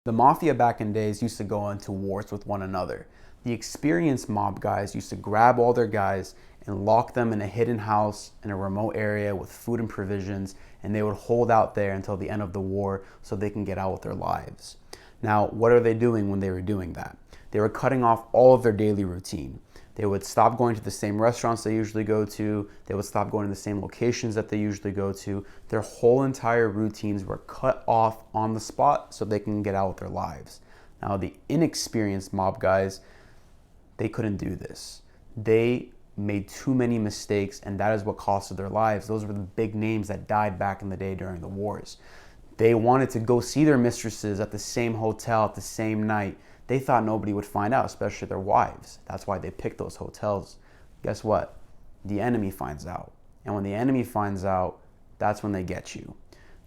The mafia back in days used to go into wars with one another. The experienced mob guys used to grab all their guys and lock them in a hidden house in a remote area with food and provisions, and they would hold out there until the end of the war so they can get out with their lives. Now, what are they doing when they were doing that? They were cutting off all of their daily routine. They would stop going to the same restaurants they usually go to. They would stop going to the same locations that they usually go to. Their whole entire routines were cut off on the spot so they can get out with their lives. Now, the inexperienced mob guys, they couldn't do this. They made too many mistakes, and that is what costed their lives. Those were the big names that died back in the day during the wars. They wanted to go see their mistresses at the same hotel at the same night. They thought nobody would find out, especially their wives. That's why they picked those hotels. Guess what? The enemy finds out. And when the enemy finds out, that's when they get you.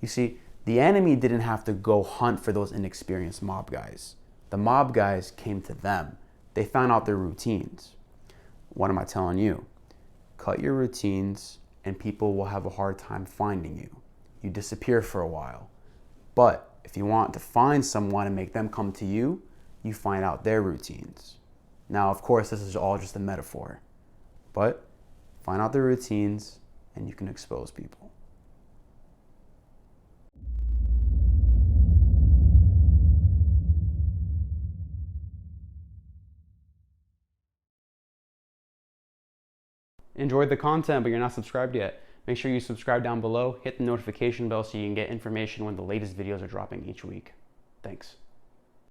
You see, the enemy didn't have to go hunt for those inexperienced mob guys. The mob guys came to them. They found out their routines. What am I telling you? Cut your routines and people will have a hard time finding you. You disappear for a while. But if you want to find someone and make them come to you, you find out their routines. Now, of course, this is all just a metaphor, but find out their routines and you can expose people. Enjoyed the content, but you're not subscribed yet? Make sure you subscribe down below, hit the notification bell so you can get information when the latest videos are dropping each week. Thanks.